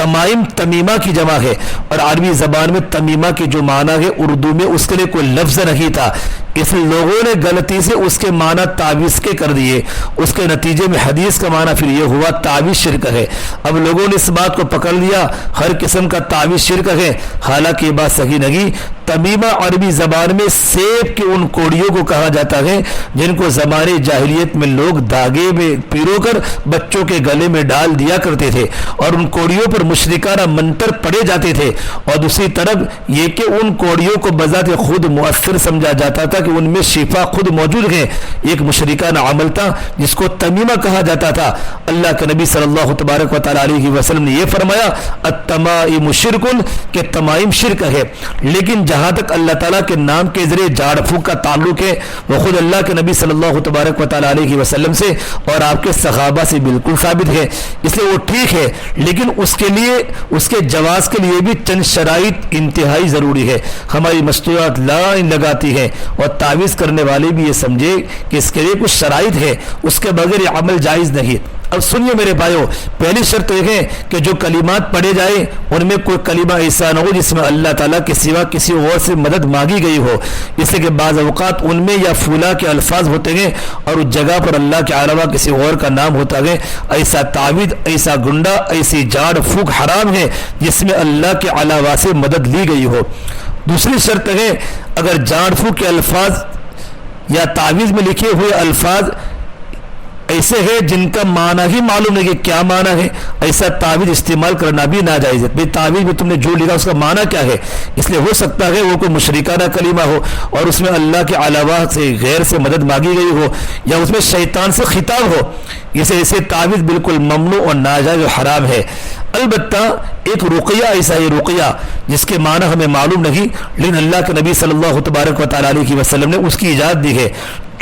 Speaker 1: تمائم تمیمہ کی جمع ہے، اور عربی زبان میں تمیمہ کی جو معنی ہے اردو میں اس کے لیے کوئی لفظ نہیں تھا، اس لوگوں نے غلطی سے اس کے معنی تعویذ کے کر دیے، اس کے نتیجے میں حدیث کا معنی پھر یہ ہوا تعویذ شرک ہے۔ اب لوگوں نے اس بات کو پکڑ لیا ہر قسم کا تعویذ شرک ہے، حالانکہ یہ بات صحیح نہیں۔ تمیمہ عربی زبان میں سیب کے ان کوڑیوں کو کہا جاتا ہے جن کو زمانے جاہلیت میں لوگ دھاگے میں پیرو کر بچوں کے گلے میں ڈال دیا کرتے تھے، اور ان کوڑیوں پر مشرکانہ منتر پڑے جاتے تھے، اور دوسری طرف یہ کہ ان کوڑیوں کو بذات خود مؤثر سمجھا جاتا تھا کہ ان میں شفا خود موجود ہے۔ ایک مشرکانہ عمل تھا جس کو تمیمہ کہا جاتا تھا۔ اللہ کے نبی صلی اللہ تبارک و تعالی علیہ وسلم نے یہ فرمایا التمائم شرک، کہ تمائم شرک ہے، لیکن جہاں تک اللہ تعالیٰ کے نام کے ذریعے جھاڑ پھونک کا تعلق ہے وہ خود اللہ کے نبی صلی اللہ تبارک و تعالی علیہ وسلم سے اور آپ کے صحابہ سے بالکل ثابت ہے، اس لیے وہ ٹھیک ہے، لیکن اس کے لیے اس کے جواز کے لیے بھی چند شرائط انتہائی ضروری ہے۔ ہماری مستورات لائن لگاتی ہیں اور تعویذ کرنے والے بھی یہ سمجھے کہ اس کے لیے کچھ شرائط ہے، اس کے بغیر یہ عمل جائز نہیں۔ اب سنیے میرے بھائیو، پہلی شرط یہ ہے کہ جو کلمات پڑھے جائیں ان میں کوئی کلمہ ایسا نہ ہو جس میں اللہ تعالیٰ کے سوا کسی اور سے مدد مانگی گئی ہو، اس لیے کہ بعض اوقات ان میں یا فلاں کے الفاظ ہوتے ہیں اور اس جگہ پر اللہ کے علاوہ کسی اور کا نام ہوتا ہے۔ ایسا تعویذ، ایسا گنڈا، ایسی جھاڑ پھونک حرام ہے جس میں اللہ کے علاوہ سے مدد لی گئی ہو۔ دوسری شرط ہے اگر جھاڑ پھونک کے الفاظ یا تعویذ میں لکھے ہوئے الفاظ ایسے ہیں جن کا معنی ہی معلوم نہیں کہ کیا معنی ہے، ایسا تعویذ استعمال کرنا بھی ناجائز ہے۔ بھئی تعویذ میں تم نے جو لکھا اس کا معنی کیا ہے؟ اس لیے ہو سکتا ہے وہ کوئی مشرکانہ کلمہ ہو اور اس میں اللہ کے علاوہ سے غیر سے مدد مانگی گئی ہو یا اس میں شیطان سے خطاب ہو، ایسے تعویذ بالکل ممنوع اور ناجائز و حرام ہے۔ البتہ ایک رقیہ ایسا ہے، رقیہ جس کے معنی ہمیں معلوم نہیں، لیکن اللہ کے نبی صلی اللہ تبارک و تعالی علیہ وسلم نے اس کی اجازت دی ہے۔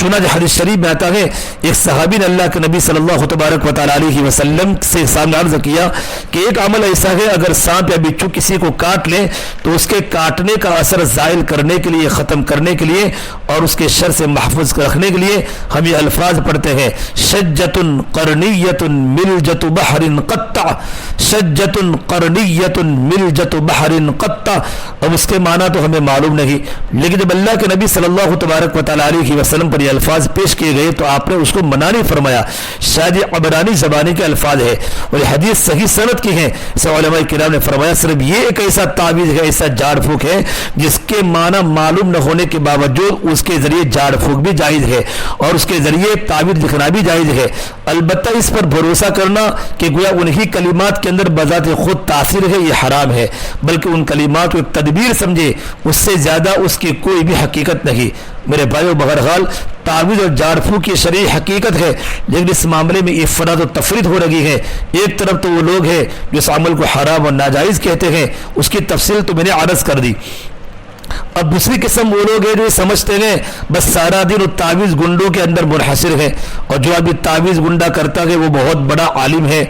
Speaker 1: چنانچہ حدیث شریف میں آتا ہے ایک صحابی نے اللہ کے نبی صلی اللہ تبارک و تعالی علیہ وسلم سے سامنے عرض کیا کہ ایک عمل ایسا ہے اگر سانپ یا بچھو کسی کو کاٹ لے تو اس کے کاٹنے کا اثر زائل کرنے کے لیے، ختم کرنے کے لیے اور اس کے شر سے محفوظ رکھنے کے لیے ہم یہ الفاظ پڑھتے ہیں شجۃ قرنیۃ ملجۃ بحر قطع، شجۃ قرنیۃ ملجۃ بحر قطع۔ اب اس کے معنی تو ہمیں معلوم نہیں، لیکن جب اللہ کے نبی صلی اللہ تبارک و تعالی علیہ وسلم پر الفاظ پیش کیے گئے تو آپ نے اس کو منع نہیں فرمایا۔ شاید یہ عبرانی زبانی کے الفاظ ہے اور یہ حدیث صحیح سند کی ہے۔ علماء کرام نے فرمایا صرف یہ ایک ایسا تعویذ ہے، ایسا جھاڑ پھونک ہے جس کے معنی معلوم نہ ہونے کے باوجود اس کے ذریعے جھاڑ پھونک بھی جائز ہے اور اس کے ذریعے تعویذ لکھنا بھی جائز ہے۔ البتہ اس پر بھروسہ کرنا کہ گویا انہی کلمات کے اندر بذات خود تاثیر ہے، یہ حرام ہے، بلکہ ان کلمات کو ایک تدبیر سمجھے، اس سے زیادہ اس کی کوئی بھی حقیقت نہیں۔ میرے بھائیو، بہرحال تعویذ اور جھاڑ پھونک کی شرعی حقیقت ہے، لیکن اس معاملے میں افراط و تفریط ہو رہی ہے۔ ایک طرف تو وہ لوگ ہیں جو اس عمل کو حرام اور ناجائز کہتے ہیں، اس کی تفصیل تو میں نے عرض کر دی۔ اب دوسری قسم وہ لوگ ہیں جو سمجھتے ہیں بس سارا دن وہ تعویذ گنڈوں کے اندر منحصر ہے، اور جو ابھی تعویذ گنڈا کرتا ہے وہ بہت بڑا عالم ہے،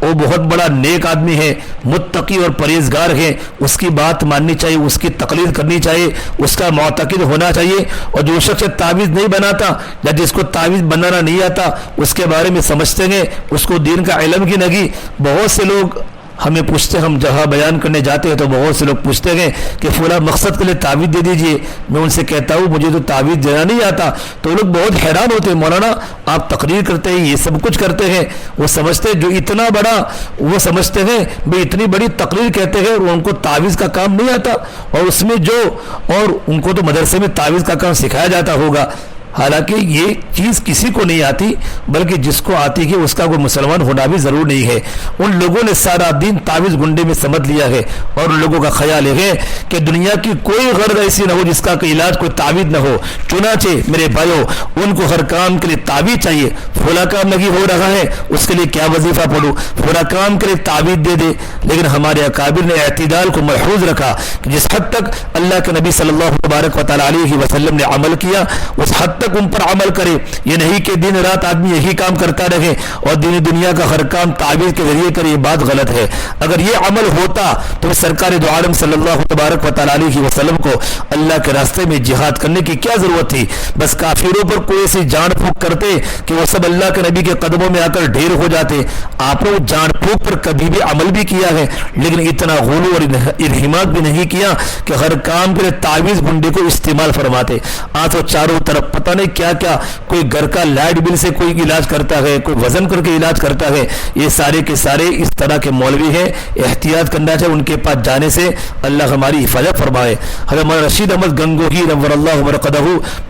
Speaker 1: وہ بہت بڑا نیک آدمی ہے، متقی اور پرہیزگار ہے، اس کی بات ماننی چاہیے، اس کی تقلید کرنی چاہیے، اس کا معتقد ہونا چاہیے۔ اور جو شخص تعویذ نہیں بناتا یا جس کو تعویذ بنانا نہیں آتا اس کے بارے میں سمجھتے ہیں اس کو دین کا علم کی نہیں۔ بہت سے لوگ ہمیں پوچھتے، ہم جہاں بیان کرنے جاتے ہیں تو بہت سے لوگ پوچھتے ہیں کہ فلاں مقصد کے لیے تعویذ دے دیجئے، میں ان سے کہتا ہوں مجھے تو تعویذ دینا نہیں آتا، تو لوگ بہت حیران ہوتے ہیں، مولانا آپ تقریر کرتے ہیں، یہ سب کچھ کرتے ہیں، وہ سمجھتے ہیں جو اتنا بڑا، وہ سمجھتے ہیں بھئی اتنی بڑی تقریر کہتے ہیں اور ان کو تعویذ کا کام نہیں آتا، اور اس میں جو اور ان کو تو مدرسے میں تعویذ کا کام سکھایا جاتا ہوگا۔ حالانکہ یہ چیز کسی کو نہیں آتی، بلکہ جس کو آتی ہے اس کا کوئی مسلمان ہونا بھی ضرور نہیں ہے۔ ان لوگوں نے سارا دین تعویذ گنڈے میں سمجھ لیا ہے، اور ان لوگوں کا خیال ہے کہ دنیا کی کوئی غرض ایسی نہ ہو جس کا کوئی علاج، کوئی تعویذ نہ ہو۔ چنانچہ میرے بھائیو، ان کو ہر کام کے لیے تعویذ چاہیے۔ فلاں کام نہیں ہو رہا ہے، اس کے لیے کیا وظیفہ پڑھوں، فلاں کام کے لیے تعویذ دے دے۔ لیکن ہمارے اکابر نے اعتدال کو محفوظ رکھا کہ جس حد تک اللہ کے نبی صلی اللہ تبارک و تعالی علیہ وسلم نے عمل کیا اس حد تک ان پر عمل کرے۔ یہ نہیں کہ دن رات آدمی یہی کام کرتا رہے اور دین دنیا کا ہر کام تعویذ کے ذریعے کرے، یہ بات غلط ہے۔ اگر یہ عمل ہوتا تو سرکار دو عالم صلی اللہ تبارک و تعالی علیہ وسلم کو اللہ کے راستے میں جہاد کرنے کی کیا ضرورت تھی؟ بس کافروں پر کوئی ایسی جان پھونک کرتے کہ وہ سب اللہ کے نبی کے قدموں میں آ کر ڈھیر ہو جاتے. آپ نے جان پھونک پر کبھی بھی عمل بھی کیا ہے, لیکن اتنا غلو اور انہماک بھی نہیں کیا کہ ہر کام کے لیے تعویذ گنڈے کو استعمال فرماتے. آج تو چاروں طرف پتہ نہیں کیا کیا, کوئی گھر کا لائٹ بل سے کوئی علاج کرتا ہے, کوئی وزن کر کے علاج کرتا ہے. یہ سارے کے سارے اس طرح کے مولوی ہیں. احتیاط کرنا چاہیے ان کے پاس جانے سے. اللہ ہماری حفاظت فرمائے. حضرت مولانا رشید احمد گنگوہی نور اللہ مرقدہ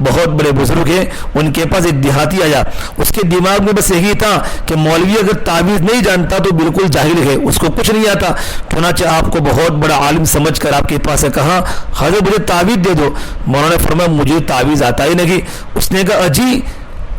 Speaker 1: بہت بڑے بزرگ ہیں. ان کے پاس ایک دیہاتی آیا, اس کے دماغ میں بس یہی تھا کہ مولوی اگر تعویذ نہیں جانتا تو بالکل جاہل ہے, اس کو کچھ نہیں آتا. چنانچہ آپ کو بہت بڑا عالم سمجھ کر آپ کے پاس سے کہا حضرت مجھے تعویذ دے دو. مولانا نے فرمایا مجھے تعویذ آتا ہی نہیں. اس نے کہا اجی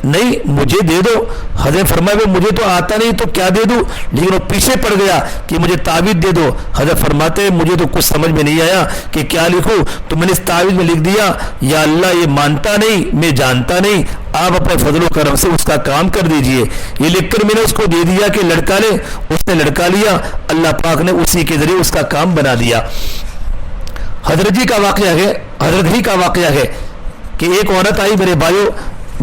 Speaker 1: نہیں مجھے دے دو. حضرت فرمایا مجھے تو آتا نہیں تو کیا دے دوں, لیکن وہ پیچھے پڑ گیا کہ مجھے تعویذ دے دو. حضرت فرماتے مجھے تو کچھ سمجھ میں نہیں آیا کہ کیا لکھوں, تو میں نے اس تعویذ میں لکھ دیا یا اللہ یہ مانتا نہیں میں جانتا نہیں, آپ اپنے فضل و کرم سے اس کا کام کر دیجئے. یہ لکھ کر میں نے اس کو دے دیا کہ لڑکا لے. اس نے لڑکا لیا, اللہ پاک نے اسی کے ذریعے اس کا کام بنا دیا. حضرت جی کا واقعہ ہے کہ ایک عورت آئی میرے بھائیو,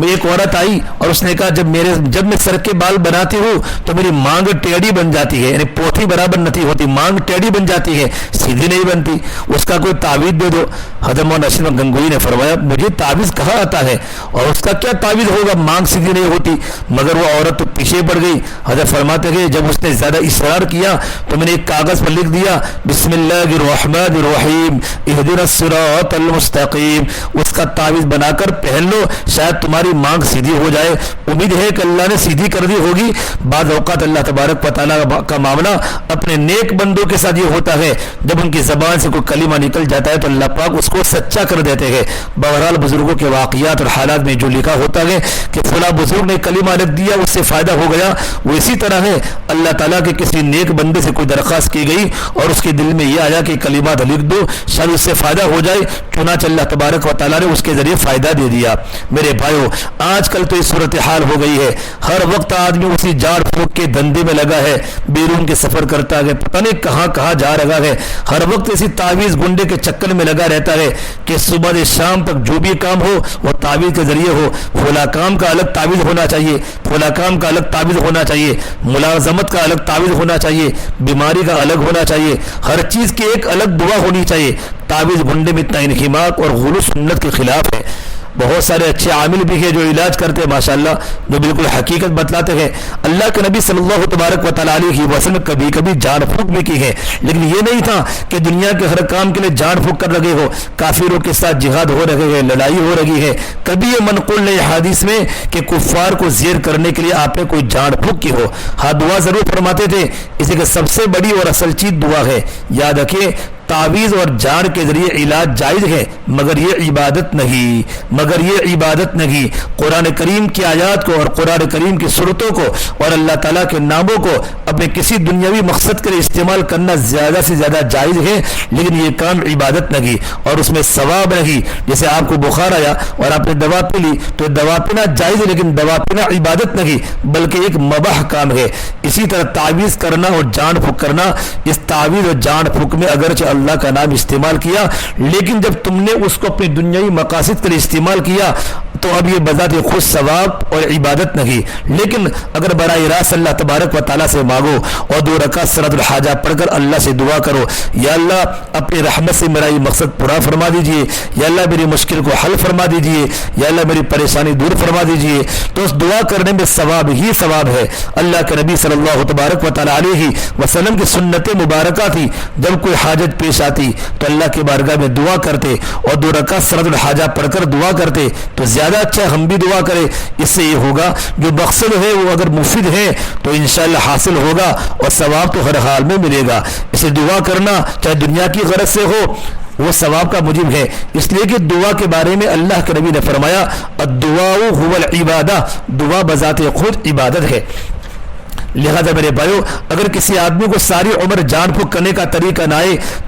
Speaker 1: ایک عورت آئی اور اس نے کہا جب میں سر کے بال بناتی ہوں تو میری مانگ ٹیڑھی بن جاتی ہے, یعنی پوتھی برابر نہیں ہوتی, مانگ ٹیڑھی بن جاتی ہے, سیدھی نہیں بنتی. اس کا کوئی تعویذ دے دو. حضرت مولانا رشید احمد گنگوہی نے فرمایا مجھے تعویذ کہاں آتا ہے اور اس کا کیا تعویذ ہوگا, مانگ سیدھی نہیں ہوتی. مگر وہ عورت تو پیچھے پڑ گئی. حضرت فرماتے ہیں جب اس نے زیادہ اصرار کیا تو میں نے ایک کاغذ پر لکھ دیا بسم اللہ الرحمن الرحیم اہدنا الصراط المستقیم. اس کا تعویذ بنا کر پہن لو, شاید تمہاری مانگ سیدھی ہو جائے. امید ہے کہ اللہ نے سیدھی کر دی ہوگی. بعض اوقات اللہ تبارک و تعالیٰ کا معاملہ اپنے نیک بندوں کے ساتھ یہ ہوتا ہے, جب ان کی زبان سے کوئی کلمہ نکل جاتا ہے تو اللہ پاک اس کو سچا کر دیتے ہیں. بہرحال بزرگوں کے واقعات اور حالات میں جو لکھا ہوتا ہے کہ فلاں بزرگ نے کلمہ لکھ دیا اس سے فائدہ ہو گیا, وہ اسی طرح ہے. اللہ تعالیٰ کے کسی نیک بندے سے کوئی درخواست کی گئی اور اس کے دل میں یہ آیا کہ کلمات لکھ دو شاید اس سے فائدہ ہو جائے, چنانچہ اللہ تبارک و تعالیٰ نے اس کے ذریعے فائدہ دے دیا. میرے بھائیو آج کل تو یہ صورتحال ہو گئی ہے, ہر وقت آدمی اسی جاڑ پھونک کے دھندے میں لگا ہے, بیرون کے سفر کرتا ہے, پتہ نہیں کہاں کہاں جا رہا ہے, ہر وقت اسی تعویذ گنڈے کے چکر میں لگا رہتا ہے کہ صبح سے شام تک جو بھی کام ہو وہ تعویذ کے ذریعے ہو. فلاں کام کا الگ تعویذ ہونا چاہیے, فلاں کام کا الگ تعویذ ہونا چاہیے, ملازمت کا الگ تعویذ ہونا چاہیے, بیماری کا الگ ہونا چاہیے, ہر چیز کی ایک الگ دعا ہونی چاہیے. تعویذ گنڈے میں اتنا انہماک اور غلو سنت کے خلاف ہے. بہت سارے اچھے عامل بھی ہیں جو علاج کرتے ہیں ماشاءاللہ, جو بالکل حقیقت بتلاتے ہیں. اللہ کے نبی صلی اللہ تبارک و تعالیٰ علیہ وسلم کبھی کبھی جان پھونک بھی کی ہے, لیکن یہ نہیں تھا کہ دنیا کے ہر کام کے لیے جان پھونک کر رہے ہو. کافروں کے ساتھ جہاد ہو رہے ہیں, لڑائی ہو رہی ہے, کبھی یہ منقول نہیں حدیث میں کہ کفار کو زیر کرنے کے لیے آپ نے کوئی جان پھونک کی ہو. ہاں دعا ضرور فرماتے تھے, اسی کہ سب سے بڑی اور اصل چیز دعا ہے. یاد رکھیے تعویذ اور جان کے ذریعے علاج جائز ہے, مگر یہ عبادت نہیں. قرآن کریم کی آیات کو اور قرآن کریم کی صورتوں کو اور اللہ تعالیٰ کے ناموں کو اپنے کسی دنیاوی مقصد کے لیے استعمال کرنا زیادہ سے زیادہ جائز ہے, لیکن یہ کام عبادت نہیں اور اس میں ثواب نہیں. جیسے آپ کو بخار آیا اور آپ نے دوا پی لی تو دوا پینا جائز ہے, لیکن دوا پینا عبادت نہیں بلکہ ایک مباح کام ہے. اسی طرح تعویذ کرنا اور جان پھونک کرنا, اس تعویذ اور جان پھونک میں اگرچہ اللہ کا نام استعمال کیا, لیکن جب تم نے اس کو اپنی دنیاوی مقاصد کے لیے استعمال کیا تو اب یہ بذات خود ثواب اور عبادت نہیں. لیکن اگر براہ راست اللہ تبارک و تعالیٰ سے مانگو اور 2 رکعت صلاۃ الحاجہ پڑھ کر اللہ سے دعا کرو, یا اللہ اپنی رحمت سے میرا یہ مقصد پورا فرما دیجئے, یا اللہ میری مشکل کو حل فرما دیجئے, یا اللہ میری پریشانی دور فرما دیجئے, تو اس دعا کرنے میں ثواب ہی ثواب ہے. اللہ کے نبی صلی اللہ تبارک و تعالیٰ علیہ وسلم کی سنت مبارکہ تھی, جب کوئی حاجت پیش آتی تو اللہ کے بارگاہ میں دعا کرتے اور 2 رکعت صلاۃ الحاجہ پڑھ کر دعا کرتے. تو زیادہ اچھا ہم بھی دعا کریں, اس سے یہ ہوگا جو مقصد ہے وہ اگر مفید ہے تو انشاءاللہ حاصل ہوگا اور ثواب تو ہر حال میں ملے گا. اسے دعا کرنا چاہے دنیا کی غرض سے ہو وہ ثواب کا موجب ہے, اس لیے کہ دعا کے بارے میں اللہ کے نبی نے فرمایا الدعاء هو العبادہ, دعا بذات خود عبادت ہے. لہذا میرے بھائیو اگر کسی آدمی کو ساری عمر جان پھونک کرنے کا طریقہ نہ آئے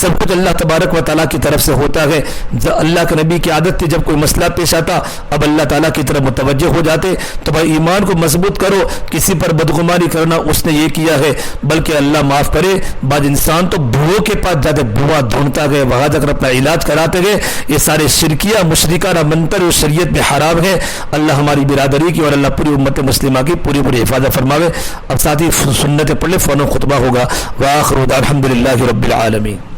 Speaker 1: سب کچھ اللہ تبارک و تعالیٰ کی طرف سے ہوتا ہے. اللہ کے نبی کی عادت تھی جب کوئی مسئلہ پیش آتا اب اللہ تعالیٰ کی طرف متوجہ ہو جاتے. تو بھائی ایمان کو مضبوط کرو. کسی پر بدگمانی کرنا اس نے یہ کیا ہے, بلکہ اللہ معاف کرے بعض انسان تو بوؤں کے پاس جاتے بوا ڈھونڈتا گئے, وہاں جا کر اپنا علاج کراتے گئے. یہ سارے شرکیہ مشرکانہ منتر اس شریعت میں حرام ہے. اللہ ہماری برادری کی اور اللہ پوری امت مسلمہ کی پوری پوری حفاظت فرماوے. اب ساتھی سنتیں پڑھ لے, فوراً خطبہ ہوگا. وآخر دعوانا الحمدللہ رب العالمین.